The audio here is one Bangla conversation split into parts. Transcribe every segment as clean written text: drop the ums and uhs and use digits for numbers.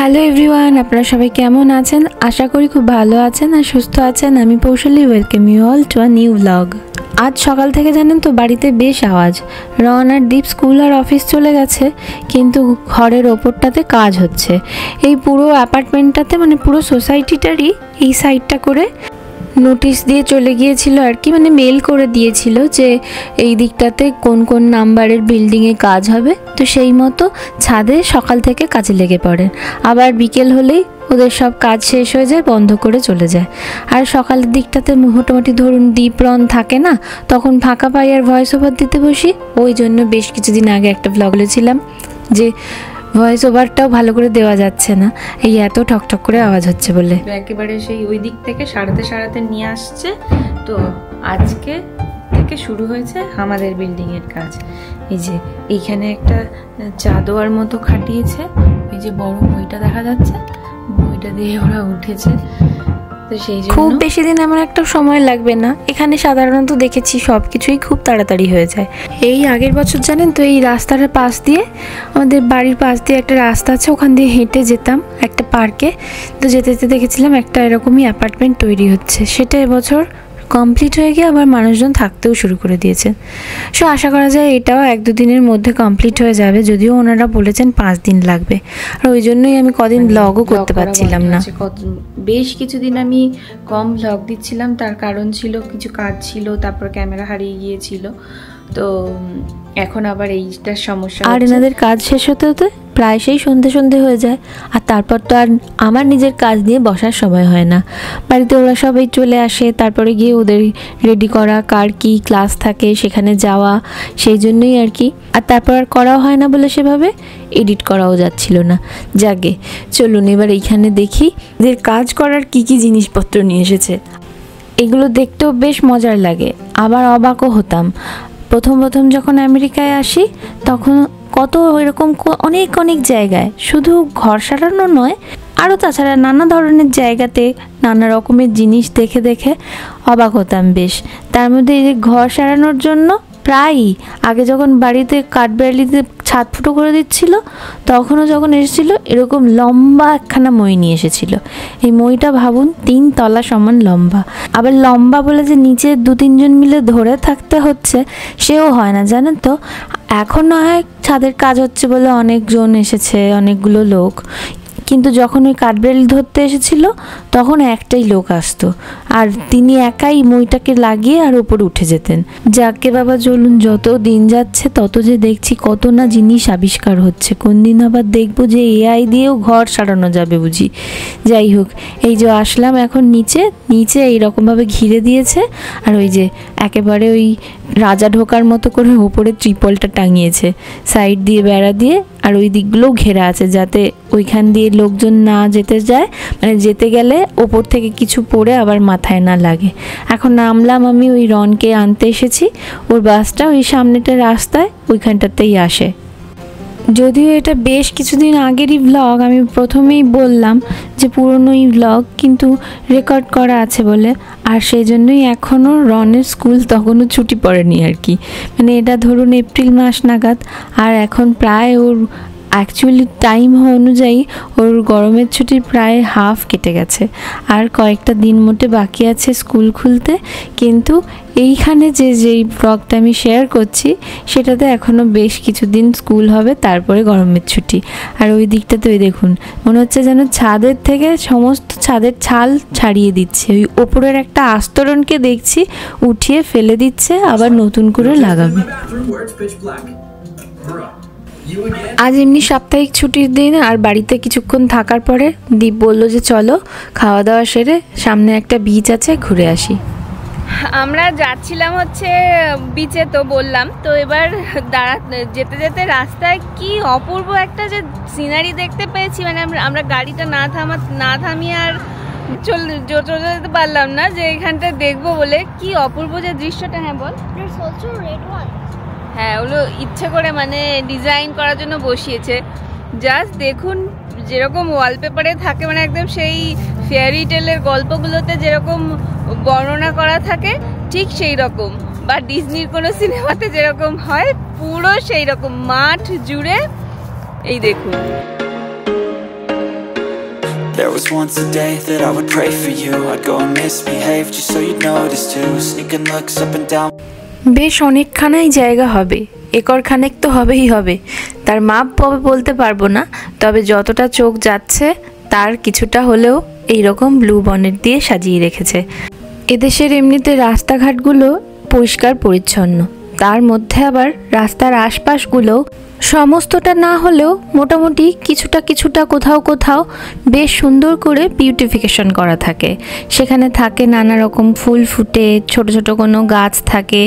হ্যালো এভরিওয়ান, আপনারা সবাই কেমন আছেন? আশা করি খুব ভালো আছেন আর সুস্থ আছেন। আমি Poushali, welcome you all to a new blog. আজ সকাল থেকে জানেন তো বাড়িতে বেশ আওয়াজ। রন আর দীপ স্কুল আর অফিস চলে গেছে, কিন্তু ঘরের ওপরটাতে কাজ হচ্ছে। এই পুরো অ্যাপার্টমেন্টটাতে মানে পুরো সোসাইটিটারই এই সাইডটা করে নোটিশ দিয়ে চলে গিয়েছিল আর কি, মানে মেল করে দিয়েছিল যে এই দিকটাতে কোন কোন নাম্বারের বিল্ডিংয়ে কাজ হবে। তো সেই মতো ছাদে সকাল থেকে কাজে লেগে পড়েন, আবার বিকেল হলেই ওদের সব কাজ শেষ হয়ে যায়, বন্ধ করে চলে যায়। আর সকালের দিকটাতে মোটামুটি ধরুন দীপ রন থাকে না, তখন ফাঁকা পাই আর ভয়েস ওভার দিতে বসি। ওই জন্য বেশ কিছুদিন আগে একটা ব্লগ বলেছিলাম যে ভয়েস ওভারটাও ভালো করে দেওয়া যাচ্ছে না, এই এত ঠকঠক করে আওয়াজ হচ্ছে বলে। একেবারে সেই ওই দিক থেকে সারাতে নিয়ে আসছে। তো আজকে থেকে শুরু হয়েছে আমাদের বিল্ডিংয়ের কাজ। এই যে এইখানে একটা চাদোয়ার মতো খাটিয়েছে, এই যে বড় বইটা দেখা যাচ্ছে, বইটা দিয়ে ওরা উঠেছে। তো সেই জন্য খুব বেশি দিন আমার একটা সময় লাগবে না। এখানে সাধারণত দেখেছি সব কিছুই খুব তাড়াতাড়ি হয়ে যায়। এই আগের বছর জানেন তো এই রাস্তার পাশ দিয়ে, আমাদের বাড়ির পাশ দিয়ে একটা রাস্তা আছে, ওখান দিয়ে হেঁটে যেতাম একটা পার্কে। তো যেতে যেতে দেখেছিলাম একটা এরকমই অ্যাপার্টমেন্ট তৈরি হচ্ছে। সেটা এবছর কমপ্লিট হয়ে গিয়ে আবার মানুষজন থাকতেও শুরু করে দিয়েছেন। সো আশা করা যায় এটাও 1-2 দিনের মধ্যে কমপ্লিট হয়ে যাবে, যদিও ওনারা বলেছেন 5 দিন লাগবে। আর ওই জন্যই আমি কদিন ব্লগও করতে পারছিলাম না। বেশ কিছুদিন আমি কম ব্লগ দিচ্ছিলাম, তার কারণ ছিল কিছু কাজ ছিল, তারপর ক্যামেরা হারিয়ে গিয়েছিল। তো এখন আবার এইটার সমস্যা। আর এনাদের কাজ শেষ হতে হতে প্রায় সেই সন্ধে হয়ে যায়, আর তারপর তো আর আমার নিজের কাজ নিয়ে বসার সময় হয় না। বাড়িতে ওরা সবাই চলে আসে, তারপরে গিয়ে ওদের রেডি করা, কার কি ক্লাস থাকে সেখানে যাওয়া, সেই জন্যই আর কি। আর তারপর আর করাও হয় না বলে সেভাবে এডিট করাও যাচ্ছিল না। যাকে চলুন এবার এইখানে দেখি এদের কাজ করার কি কি জিনিসপত্র নিয়ে এসেছে। এগুলো দেখতেও বেশ মজার লাগে, আবার অবাকও হতাম। প্রথম যখন আমেরিকায় আসি তখন কত এরকম অনেক জায়গায় শুধু ঘর সারানো নয়, আরও তাছাড়া নানা ধরনের জায়গাতে নানা রকমের জিনিস দেখে অবাক হতাম বেশ। তার মধ্যে এই যে ঘর সারানোর জন্য প্রায়ই আগে যখন বাড়িতে কাঠবেড়ালিতে ছাদ ফুটো করে দিচ্ছিল, তখনও যখন এসেছিলো এরকম লম্বা একখানা মই নিয়ে এসেছিলো। এই মইটা ভাবুন 3 তলা সমান লম্বা। আবার লম্বা বলে যে নিচে 2-3 জন মিলে ধরে থাকতে হচ্ছে সেও হয় না, জানেন তো। এখন না হয় ছাদের কাজ হচ্ছে বলে অনেকজন এসেছে, অনেকগুলো লোক, কিন্তু যখন ওই কাঠবেড়ালি ধরতে এসেছিল তখন একটাই লোক আসতো, আর তিনি একাই মইটাকে লাগিয়ে আর উপরে উঠে যেতেন। যাকে বাবা চলুন, যত দিন যাচ্ছে তত যে দেখছি কত না জিনিস আবিষ্কার হচ্ছে। কোন দিন আবার দেখবো যে এআই দিয়েও ঘর সারানো যাবে বুঝি। যাই হোক, এই যে আসলাম এখন নিচে এইরকমভাবে ঘিরে দিয়েছে, আর ওই যে একেবারে ওই রাজা ঢোকার মতো করে ওপরে ত্রিপলটা টাঙিয়েছে, সাইড দিয়ে বেড়া দিয়ে, আর ওই দিকগুলোও ঘেরা আছে যাতে ওইখান দিয়ে লোকজন না যেতে যায়, মানে যেতে গেলে ওপর থেকে কিছু পড়ে আবার মাথায় না লাগে। এখন নামলাম আমি, ওই রনকে আনতে এসেছি, ওর বাসটা ওই সামনেটা রাস্তায় ওইখানটাতেই আসে। যদিও এটা বেশ কিছুদিন আগেরই ব্লগ, আমি প্রথমেই বললাম যে পুরনোই ব্লগ, কিন্তু রেকর্ড করা আছে বলে। আর সেই জন্যই এখনও রনের স্কুল তখনও ছুটি পড়েনি আর কি, মানে এটা ধরুন এপ্রিল মাস নাগাদ। আর এখন প্রায় ওর অ্যাকচুয়ালি টাইম অনুযায়ী ওর গরমের ছুটির প্রায় হাফ কেটে গেছে, আর কয়েকটা দিন মোটে বাকি আছে স্কুল খুলতে। কিন্তু এইখানে যেই ব্লগটা আমি শেয়ার করছি সেটাতে এখনও বেশ কিছুদিন স্কুল হবে, তারপরে গরমের ছুটি। আর ওই দিকটাতে ওই দেখুন, মনে হচ্ছে যেন ছাদের থেকে সমস্ত ছাদের ছাল ছাড়িয়ে দিচ্ছে। ওই ওপরের একটা আস্তরণকে দেখছি উঠিয়ে ফেলে দিচ্ছে, আবার নতুন করে লাগাবে। আজ এমনি সাপ্তাহিক ছুটির দিন, আর বাড়িতে কিছুক্ষণ থাকার পরে দীপ বলল যে চলো খাওয়া দাওয়া সেরে সামনে একটা বিচ আছে ঘুরে আসি। আমরা যাচ্ছিলাম হচ্ছে বিচে, তো বললাম তো। এবার যেতে রাস্তায় কি অপূর্ব একটা যে সিনারি দেখতে পেয়েছি, মানে আমরা গাড়িটা না থামিয়ে আর চলে যেতে পারলাম না, যে এখানটা দেখবো বলে। কি অপূর্ব যে দৃশ্যটা। হ্যাঁ বল। হ্যাঁ, ওগুলো ইচ্ছে করে মানে ডিজাইন করার জন্য বসিয়েছে। জাস্ট দেখুন, যেরকম ওয়ালপেপারে থাকে, মানে একদম সেই ফেয়ারি টেলের গল্পগুলোতে যেরকম বর্ণনা করা থাকে ঠিক সেই রকম, বা ডিজনির কোনো সিনেমাতে যেরকম হয় পুরো সেই রকম মাঠ জুড়ে। এই দেখুন। There was once a day that I would pray for you. I'd go and misbehave just so you'd notice too. Sneaking looks up and down. বেশ অনেকখানাই জায়গা হবে, একর খানেক তো হবেই হবে। তার মাপ পাবে বলতে পারবো না, তবে যতটা চোখ যাচ্ছে তার কিছুটা হলেও এইরকম ব্লু বনেট দিয়ে সাজিয়ে রেখেছে। এদেশের এমনিতে রাস্তাঘাটগুলো পরিষ্কার পরিচ্ছন্ন, তার মধ্যে আবার রাস্তার আশপাশগুলো সমস্তটা না হলেও মোটামুটি কিছুটা কোথাও কোথাও বেশ সুন্দর করে বিউটিফিকেশন করা থাকে। সেখানে থাকে নানা রকম ফুল ফুটে, ছোট ছোট কোনো গাছ থাকে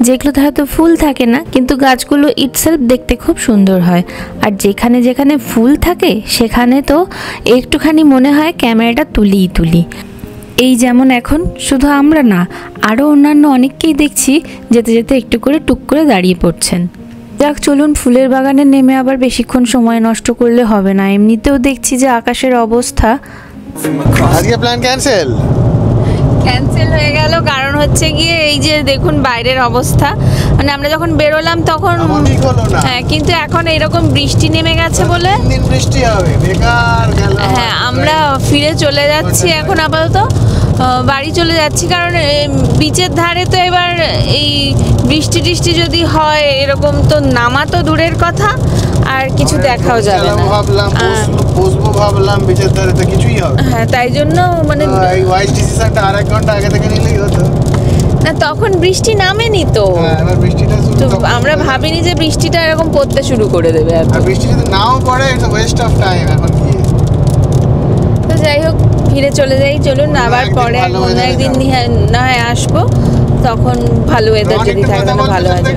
যেগুলোতে হয়তো ফুল থাকে না, কিন্তু গাছগুলো ইটসেলফ দেখতে খুব সুন্দর হয়। আর যেখানে যেখানে ফুল থাকে সেখানে তো একটুখানি মনে হয় ক্যামেরাটা তুলি। এই যেমন এখন শুধু আমরা না, আরও অন্যান্য অনেককেই দেখছি যেতে যেতে একটু করে টুক করে দাঁড়িয়ে পড়ছেন। যাক চলুন, ফুলের বাগানে নেমে আবার বেশিক্ষণ সময় নষ্ট করলে হবে না। এমনিতেও দেখছি যে আকাশের অবস্থা। আজকে প্ল্যান ক্যান্সেল হয়ে গেল, কারণ হচ্ছে গিয়ে এই যে দেখুন বাইরের অবস্থা, মানে আমরা যখন বেরোলাম তখন হ্যাঁ, কিন্তু এখন এরকম বৃষ্টি নেমে গেছে বলে বৃষ্টি হবে, বেকার গেল। হ্যাঁ, আমরা ফিরে চলে যাচ্ছি এখন, আপাতত বাড়ি চলে যাচ্ছি, কারণ বিচের ধারে তো এবার এই বৃষ্টি যদি হয় এরকম তো নামা তো দূরের কথা, আর কিছু দেখাও যাবে না। ভাবলাম বিচের ধারে তো কিছুই হবে। হ্যাঁ, তাই জন্য মানে এই ওয়াইজ ডিসিশনটা আরেক ঘন্টা আগে থেকে নিলেই হতো না, তখন বৃষ্টি নামেনি তো। এবার বৃষ্টিটা আমরা ভাবিনি যে বৃষ্টিটা এরকম পড়তে শুরু করে দেবে। আর বৃষ্টি যদি নাও পড়ে ইটস ওয়েস্ট অফ টাইম। এখন কি তো যাই হোক, ফিরে চলে যাই। চলুন আবার পরে অন্য একদিন না হয় আসবো, তখন ভালো ওয়েদার যদি থাকে তাহলে ভালো আছে।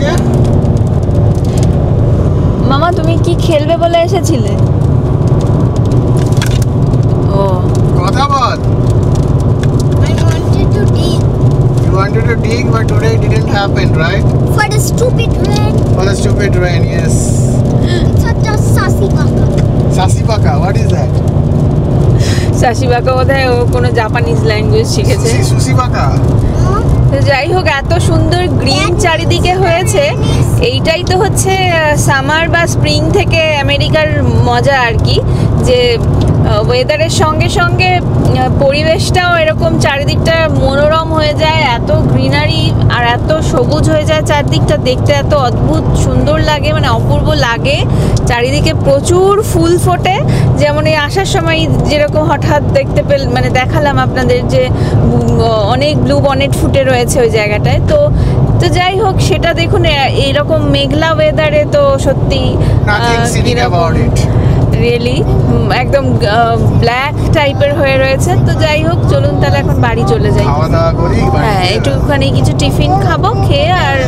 মামা তুমি কি খেলবে বলে এসেছিলে? ও কথা বল। You wanted to dig, but today it didn't happen, right? For the stupid rain. For the stupid rain, yes. It's a sasipaka. Sasipaka, what is that? সাসিবাকা বোধহয় ও কোনো জাপানিজ ল্যাঙ্গুয়েজ শিখেছে। সুসিবাকা। তো যাই হোক, এত সুন্দর গ্রিন চারিদিকে হয়েছে, এইটাই তো হচ্ছে সামার বা স্প্রিং থেকে আমেরিকার মজা আর কি, যে ওয়েদারের সঙ্গে সঙ্গে পরিবেশটাও এরকম চারিদিকটা মনোরম হয়ে যায়, এত গ্রিনারি আর এত সবুজ হয়ে যায় চারদিকটা, দেখতে এত অদ্ভুত সুন্দর লাগে, মানে অপূর্ব লাগে। চারিদিকে প্রচুর ফুল ফোটে, যেমন এই আসার সময় যেরকম হঠাৎ দেখতে মানে দেখালাম আপনাদের যে অনেক ব্লু বনেট ফুটে রয়েছে ওই জায়গাটায়। তো যাই হোক, সেটা দেখুন এইরকম মেঘলা ওয়েদারে তো সত্যি রিয়েলি একদম ব্ল্যাক টাইপের হয়ে রয়েছে। তো যাই হোক, চলুন তাহলে এখন বাড়ি চলে যাই। হ্যাঁ, একটুখানি কিছু টিফিন খাবো, খেয়ে আর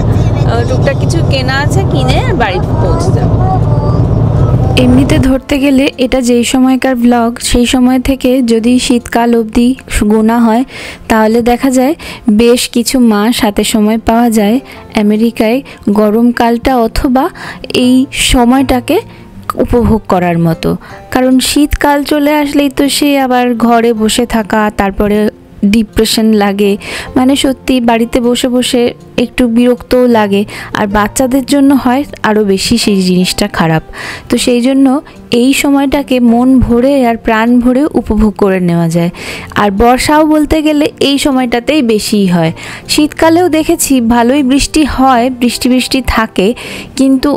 টুকটাক কিছু কেনা আছে কিনে বাড়ি পৌঁছে যাবো। এমনিতে ধরতে গেলে এটা যেই সময়কার ব্লগ, সেই সময় থেকে যদি শীতকাল অবধি গোনা হয় তাহলে দেখা যায় বেশ কিছু মাস হাতে সময় পাওয়া যায় আমেরিকায় গরমকালটা অথবা এই সময়টাকে উপভোগ করার মতো। কারণ শীতকাল চলে আসলেই তো সে আবার ঘরে বসে থাকা, তারপরে ডিপ্রেশন লাগে, মানে সত্যি বাড়িতে বসে বসে একটু বিরক্তও লাগে, আর বাচ্চাদের জন্য হয় আরও বেশি সেই জিনিসটা খারাপ। তো সেই জন্য এই সময়টাকে মন ভরে আর প্রাণ ভরে উপভোগ করে নেওয়া যায়। আর বর্ষাও বলতে গেলে এই সময়টাতেই বেশিই হয়। শীতকালেও দেখেছি ভালোই বৃষ্টি হয়, বৃষ্টি থাকে, কিন্তু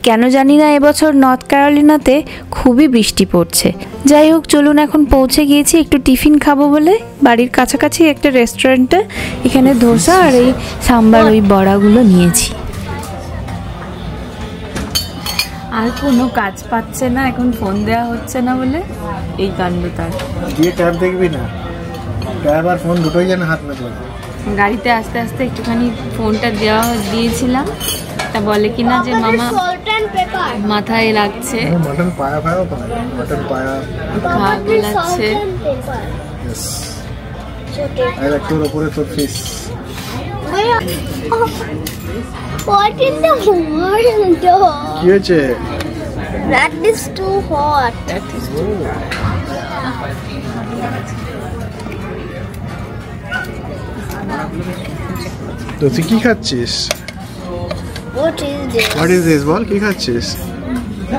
কেন জানি না এবছর নর্থ ক্যারোলিনাতে খুবই বৃষ্টি পড়ছে। যাই হোক, চলুন এখন পৌঁছে গিয়েছি একটু টিফিন খাবো বলে বাড়ির কাছাকাছি একটা রেস্টুরেন্টে। এখানে ধোসা আর এই সাম্বার ওই বড়াগুলো নিয়েছি। আর কোনো কাজ পাচ্ছে না, এখন ফোন দেওয়া হচ্ছে না বলে এই কাণ্ড তার। গিয়ে ট্যাব দেখবি না, ট্যাব আর ফোন দুটোই যেন হাত মে পড়ে। গাড়িতে আস্তে আস্তে একটুখানি ফোনটা দিয়েছিলাম, তা বলে কিনা যে মামা মাথায় লাগছে, মটন পায়া মটন পায়া খাওয়া লাগছে। আর একটুর উপরে তোর ফিস। What is the water? কি হয়েছে? That is too hot. তো তুই কি খাচ্ছিস? What is this? What is this? বল কি খাচ্ছিস?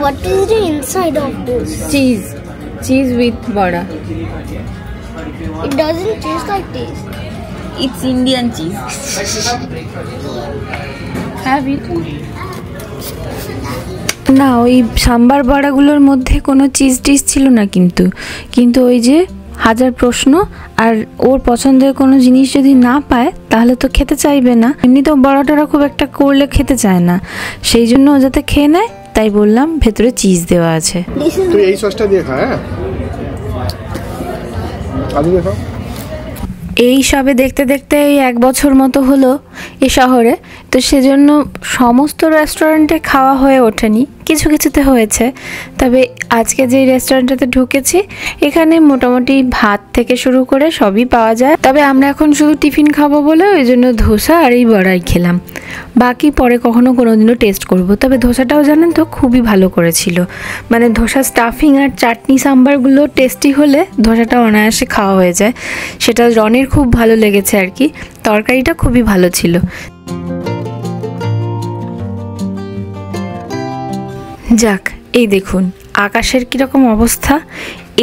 What is the inside of this? Cheese. cheese with bada. It doesn't taste like this. It's Indian cheese. Have it. না, ওই সাম্বার বড়াগুলোর মধ্যে কোনো চিজ টিজ ছিল না, কিন্তু ওই যে হাজার প্রশ্ন, আর ওর পছন্দের কোনো জিনিস যদি না পায় তাহলে তো খেতে চাইবে না। এমনিতেও বড়াটা খুব একটা করলে খেতে চায় না, সেই জন্য ও যাতে খেয়ে নেয় তাই বললাম ভেতরে চিজ দেওয়া আছে। তুই এই সসটা দিয়ে খা। হ্যাঁ, আলু দেখো। এই সবে দেখতে দেখতে এই 1 বছর মতো হলো এ শহরে, তো সেজন্য সমস্ত রেস্টুরেন্টে খাওয়া হয়ে ওঠেনি, কিছু কিছুতে হয়েছে। তবে আজকে যে রেস্টুরেন্টটাতে ঢুকেছি এখানে মোটামুটি ভাত থেকে শুরু করে সবই পাওয়া যায়। তবে আমরা এখন শুধু টিফিন খাবো বলে ওই জন্য ধোসা আর এই বড়াই খেলাম, বাকি পরে কখনো কোনোদিনও টেস্ট করব। তবে ধোসাটাও জানেন তো খুবই ভালো করেছিল, মানে ধোসা স্টাফিং আর চাটনি সাম্বারগুলো টেস্টি হলে ধোসাটা অনায়াসে খাওয়া হয়ে যায়। সেটা রনের খুব ভালো লেগেছে আর কি, তরকারিটা খুবই ভালো ছিল। যাক, এই দেখুন আকাশের কীরকম অবস্থা।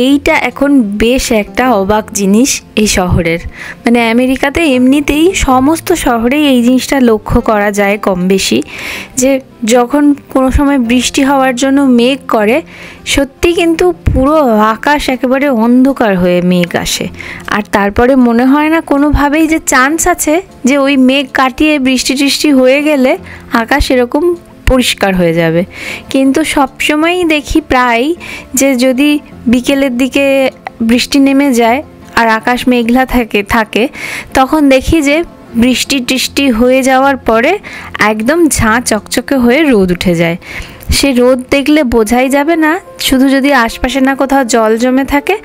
এইটা এখন বেশ একটা অবাক জিনিস এই শহরের, মানে আমেরিকাতে এমনিতেই সমস্ত শহরেই এই জিনিসটা লক্ষ্য করা যায় কম বেশি, যে যখন কোনো সময় বৃষ্টি হওয়ার জন্য মেঘ করে সত্যি কিন্তু পুরো আকাশ একেবারে অন্ধকার হয়ে মেঘ আসে, আর তারপরে মনে হয় না কোনোভাবেই যে চান্স আছে যে ওই মেঘ কাটিয়ে বৃষ্টি টিষ্টি হয়ে গেলে আকাশ এরকম পরিষ্কার হয়ে যাবে। কিন্তু সবসময়ই দেখি প্রায় যে যদি বিকেলের দিকে বৃষ্টি নেমে যায় আর আকাশ মেঘলা থাকে তখন দেখি যে বৃষ্টি টিষ্টি হয়ে যাওয়ার পরে একদম ঝাঁ চকচকে হয়ে রোদ উঠে যায়। সে রোদ দেখলে বোঝাই যাবে না, শুধু যদি আশপাশে না কোথাও জল জমে থাকে,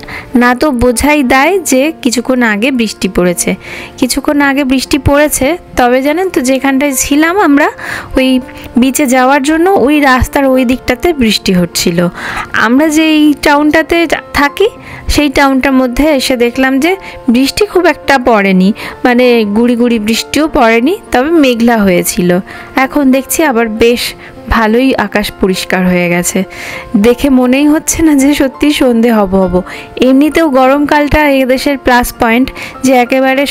না তো বোঝাই দেয় যে কিছুক্ষণ আগে বৃষ্টি পড়েছে। কিছুক্ষণ আগে বৃষ্টি পড়েছে, তবে জানেন তো যেখানটায় ছিলাম আমরা ওই বিচে যাওয়ার জন্য ওই রাস্তার ওই দিকটাতে বৃষ্টি হচ্ছিল। আমরা যেই টাউনটাতে থাকি সেই টাউনটার মধ্যে এসে দেখলাম যে বৃষ্টি খুব একটা পড়েনি, মানে গুড়ি গুড়ি বৃষ্টিও পড়েনি, তবে মেঘলা হয়েছিল। এখন দেখছি আবার বেশ ভালোই আকাশ পরিষ্কার হয়ে গেছে, দেখে মনেই হচ্ছে না যে সত্যি সন্ধে হব। এমনিতেও গরমকালটা এদেশের প্লাস পয়েন্ট, যে একেবারে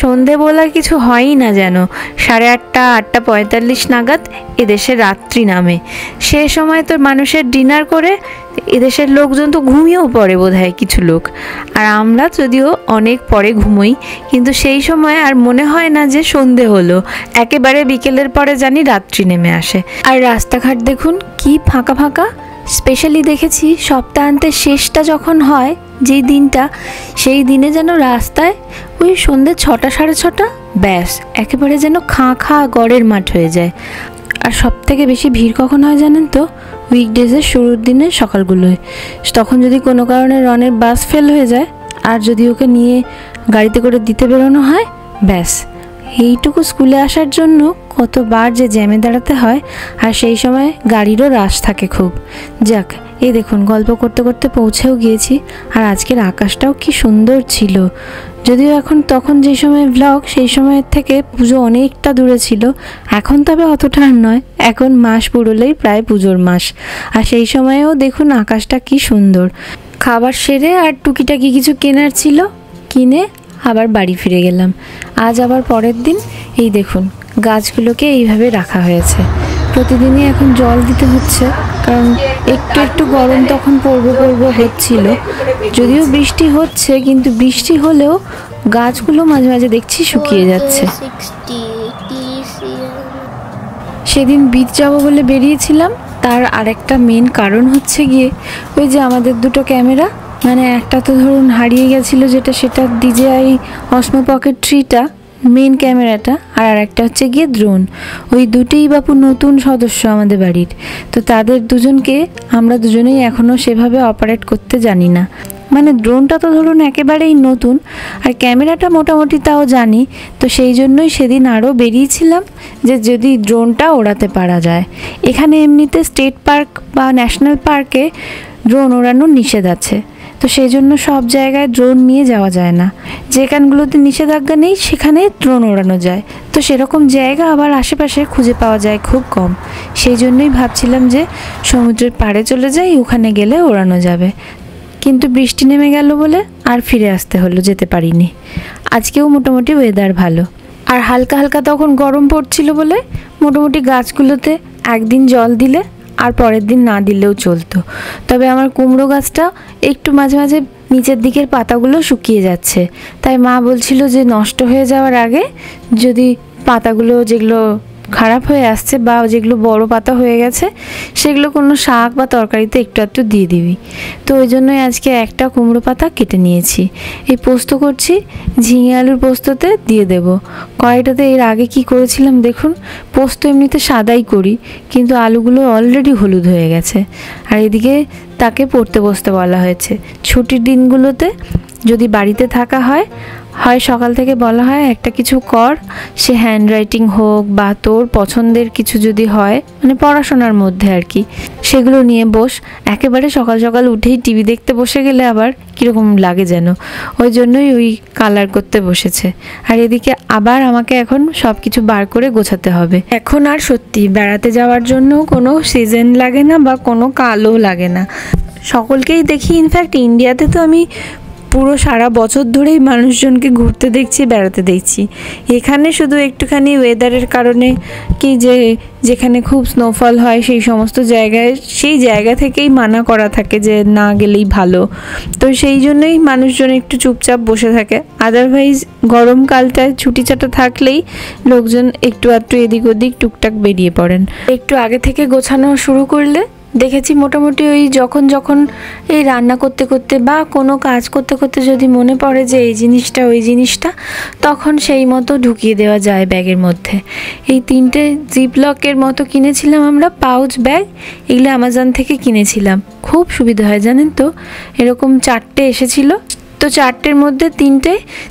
সন্ধে বলার কিছু হয়ই না, যেন 8:30 8:45 নাগাদ এদেশে রাত্রি নামে। সে সময় তো মানুষের ডিনার করে এদেশের লোকজন তো ঘুমিয়েও পড়ে বোধহয় কিছু লোক, আর আমরা যদিও অনেক পরে ঘুমোই, কিন্তু সেই সময় আর মনে হয় না যে সন্ধে হলো, একেবারে বিকেলের পরে জানি রাত্রি নেমে আসে। আর রাস্তাঘাট দেখুন কি ফাঁকা ফাঁকা। স্পেশালি দেখেছি সপ্তাহান্তের শেষটা যখন হয় যেই দিনটা, সেই দিনে যেন রাস্তায় ওই সন্ধ্যে 6টা 6:30 ব্যাস একেবারে যেন খাঁ গড়ের মাঠ হয়ে যায়। আর সবথেকে বেশি ভিড় কখন হয় জানেন তো? উইকডেজের শুরুর দিনে সকালগুলোয়। তখন যদি কোনো কারণে রনের বাস ফেল হয়ে যায় আর যদি ওকে নিয়ে গাড়িতে করে দিতে বেরোনো হয়, ব্যাস এইটুকু স্কুলে আসার জন্য কতবার যে জ্যামে দাঁড়াতে হয়, আর সেই সময় গাড়িরও রাশ থাকে খুব। যাক, এই দেখুন গল্প করতে করতে পৌঁছেও গিয়েছি, আর আজকের আকাশটাও কি সুন্দর ছিল। যদিও তখন যে সময় ব্লগ, সেই সময়ের থেকে পুজো অনেকটা দূরে ছিল, এখন তবে অতটা আর নয়, এখন মাস পুরোলেই প্রায় পুজোর মাস। আর সেই সময়েও দেখুন আকাশটা কি সুন্দর। খাবার সেরে আর টুকিটাকি কিছু কেনার ছিল, কিনে আবার বাড়ি ফিরে গেলাম। আজ আবার পরের দিন। এই দেখুন গাছগুলোকে এইভাবে রাখা হয়েছে, প্রতিদিনই এখন জল দিতে হচ্ছে, কারণ একটু একটু গরম তখন পড়বো হচ্ছিল। যদিও বৃষ্টি হচ্ছে, কিন্তু বৃষ্টি হলেও গাছগুলো মাঝে মাঝে দেখছি শুকিয়ে যাচ্ছে। সেদিন বিচ যাবো বলে বেরিয়েছিলাম, তার আরেকটা মেন কারণ হচ্ছে গিয়ে ওই যে আমাদের দুটো ক্যামেরা, মানে একটা তো ধরুন হারিয়ে গেছিলো, সেটা DJI অসমো পকেট 3টা মেন ক্যামেরাটা, আর আরেকটা হচ্ছে গিয়ে ড্রোন। ওই দুটোই বাপু নতুন সদস্য আমাদের বাড়ির, তো তাদের দুজনকে আমরা দুজনেই এখনও সেভাবে অপারেট করতে জানি না। মানে ড্রোনটা তো ধরুন একেবারেই নতুন, আর ক্যামেরাটা মোটামুটি তাও জানি। তো সেই জন্যই সেদিন আরও বেরিয়েছিলাম যে যদি ড্রোনটা ওড়াতে পারা যায়। এখানে এমনিতে স্টেট পার্ক বা ন্যাশনাল পার্কে ড্রোন ওড়ানোর নিষেধ আছে, তো তো সেই জন্য সব জায়গায় ড্রোন নিয়ে যাওয়া যায় না। যেখানগুলোতে নিষেধাজ্ঞা নেই সেখানে ড্রোন ওড়ানো যায়, তো সেরকম জায়গা আবার আশেপাশে খুঁজে পাওয়া যায় খুব কম। সেই জন্যই ভাবছিলাম যে সমুদ্রের পাড়ে চলে যাই, ওখানে গেলে ওড়ানো যাবে। কিন্তু বৃষ্টি নেমে গেল বলে আর ফিরে আসতে হলো, যেতে পারিনি। আজকেও মোটামুটি ওয়েদার ভালো, আর হালকা হালকা তখন গরম পড়ছিল বলে মোটামুটি গাছগুলোতে একদিন জল দিলে আর পরের দিন না দিলেও চলতো। তবে আমার কুমড়ো গাছটা একটু মাঝে মাঝে নিচের দিকের পাতাগুলো শুকিয়ে যাচ্ছে, তাই মা বলছিল যে নষ্ট হয়ে যাওয়ার আগে যদি পাতাগুলো যেগুলো খারাপ হয়ে আসছে বা যেগুলো বড় পাতা হয়ে গেছে সেগুলো কোনো শাক বা তরকারিতে একটু একটু দিয়ে দিবি। তো ওই জন্যই আজকে একটা কুমড়ো পাতা কেটে নিয়েছি। এই পোস্ত করছি, ঝিঙে আলুর পোস্ততে দিয়ে দেব। কড়াইটাতে এর আগে কি করেছিলাম দেখুন, পোস্ত এমনিতে সাদাই করি, কিন্তু আলুগুলো অলরেডি হলুদ হয়ে গেছে। আর এদিকে তাকে পড়তে বসতে বলা হয়েছে। ছুটির দিনগুলোতে যদি বাড়িতে থাকা হয়, হয় সকাল থেকে বলা হয় একটা কিছু কর, সে হ্যান্ড রাইটিং হোক বা তোর পছন্দের কিছু যদি হয়, মানে পড়াশোনার মধ্যে আর কি, সেগুলো নিয়ে বস। একেবারে সকাল সকাল উঠেই টিভি দেখতে বসে গেলে আবার কীরকম লাগে যেন, ওই জন্যই ওই কালার করতে বসেছে। আর এদিকে আবার আমাকে এখন সব কিছু বার করে গোছাতে হবে। এখন আর সত্যি বেড়াতে যাওয়ার জন্য কোনো সিজন লাগে না বা কোনো কালও লাগে না। সকলকেই দেখি, ইনফ্যাক্ট ইন্ডিয়াতে তো আমি পুরো সারা বছর ধরেই মানুষজনকে ঘুরতে দেখছি, বেড়াতে দেখছি। এখানে শুধু একটুখানি ওয়েদারের কারণে কি যে যেখানে খুব স্নোফল হয় সেই সমস্ত জায়গায় সেই জায়গা থেকেই মানা করা থাকে যে না গেলেই ভালো, তো সেই জন্যই মানুষজন একটু চুপচাপ বসে থাকে। আদারওয়াইজ গরমকালটায় ছুটিছাটা থাকলেই লোকজন একটু আধটু এদিক ওদিক টুকটাক বেরিয়ে পড়েন। একটু আগে থেকে গোছানো শুরু করলে দেখেছি মোটামুটি ওই যখন এই রান্না করতে করতে বা কোনো কাজ করতে করতে যদি মনে পড়ে যে এই জিনিসটা ওই জিনিসটা, তখন সেই মতো ঢুকিয়ে দেওয়া যায় ব্যাগের মধ্যে। এই 3টে জিপলকের মতো কিনেছিলাম আমরা, পাউচ ব্যাগ, এগুলো অ্যামাজন থেকে কিনেছিলাম। খুব সুবিধা হয় জানেন তো, এরকম 4টে এসেছিল, তো 4টের মধ্যে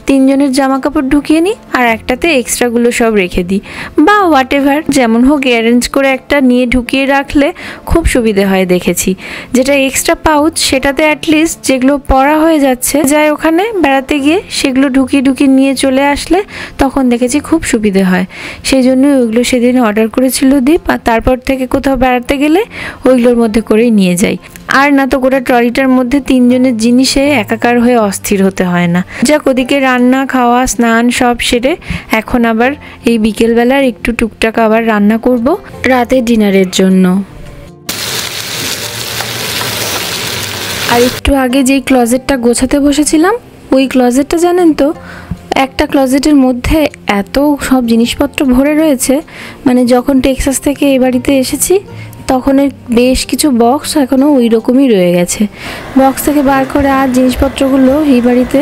3জনের জামা কাপড় ঢুকিয়ে নিই আর একটাতে এক্সট্রাগুলো সব রেখে দিই, বা হোয়াট এভার যেমন হোক অ্যারেঞ্জ করে একটা নিয়ে ঢুকিয়ে রাখলে খুব সুবিধে হয় দেখেছি। যেটা এক্সট্রা পাউচ সেটাতে অ্যাটলিস্ট যেগুলো পরা হয়ে যাচ্ছে যায় ওখানে বেড়াতে গিয়ে, সেগুলো ঢুকিয়ে নিয়ে চলে আসলে তখন দেখেছি খুব সুবিধে হয়। সেই জন্য ওইগুলো সেদিন অর্ডার করেছিল দীপ, আর তারপর থেকে কোথাও বেড়াতে গেলে ওইগুলোর মধ্যে করেই নিয়ে যাই। আর না তো গোটা ট্রলিটার মধ্যে 3জনের জিনিসে একাকার হয়ে অস্থির হতে হয় না। যাক, ওদিকে রান্না খাওয়া স্নান সব সেরে এখন আবার এই বিকেলবেলার একটু টুকটাক আবার রান্না করব রাতের ডিনারের জন্য। আর একটু আগে যেই ক্লজেটটা গোছাতে বসেছিলাম, ওই ক্লজেটটা জানেন তো, একটা ক্লজেটের মধ্যে এত সব জিনিসপত্র ভরে রয়েছে, মানে যখন টেক্সাস থেকে এই বাড়িতে এসেছি তখন এর বেশ কিছু বক্স এখনও ওই রকমই রয়ে গেছে। বক্স থেকে বার করে আর জিনিসপত্রগুলো এই বাড়িতে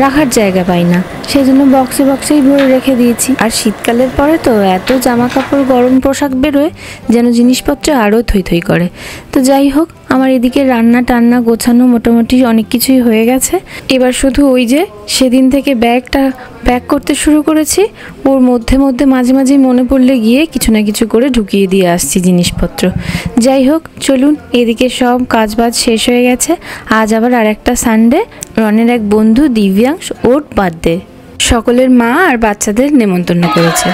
রাখার জায়গা পাই না, সেই জন্য বক্সেই ভরে রেখে দিয়েছি। আর শীতকালের পরে তো এত জামা কাপড় গরম পোশাক বেরোয় যেন জিনিসপত্র আরও থই করে। তো যাই হোক, আমার এদিকে রান্না টান্না গোছানো মোটামুটি অনেক কিছুই হয়ে গেছে। এবার শুধু ওই যে সেদিন থেকে ব্যাগটা প্যাক করতে শুরু করেছি, ওর মধ্যে মাঝে মনে পড়লে গিয়ে কিছু না কিছু করে ঢুকিয়ে দিয়ে আসছি জিনিসপত্র। যাই হোক, চলুন, এদিকে সব কাজবাজ শেষ হয়ে গেছে। আজ আবার আরেকটা সানডে, রনের এক বন্ধু দিব্যাংশ, ওর বার্থডে, সকলের মা আর বাচ্চাদের নেমন্তন্ন করেছে।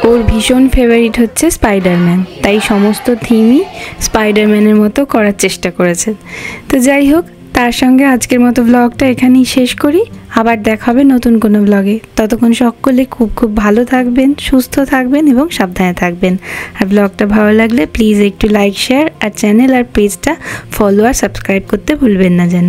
ওর ভীষণ ফেভারিট হচ্ছে স্পাইডারম্যান, তাই সমস্ত থিমই স্পাইডারম্যানের মতো করার চেষ্টা করেছে। তো যাই হোক, তার সঙ্গে আজকের মতো ব্লগটা এখানেই শেষ করি। আবার দেখা হবে নতুন কোনো ব্লগে। ততক্ষণ সকলে খুব ভালো থাকবেন, সুস্থ থাকবেন এবং সাবধানে থাকবেন। আর ব্লগটা ভালো লাগলে প্লিজ একটু লাইক, শেয়ার আর চ্যানেল আর পেজটা ফলো আর সাবস্ক্রাইব করতে ভুলবেন না যেন।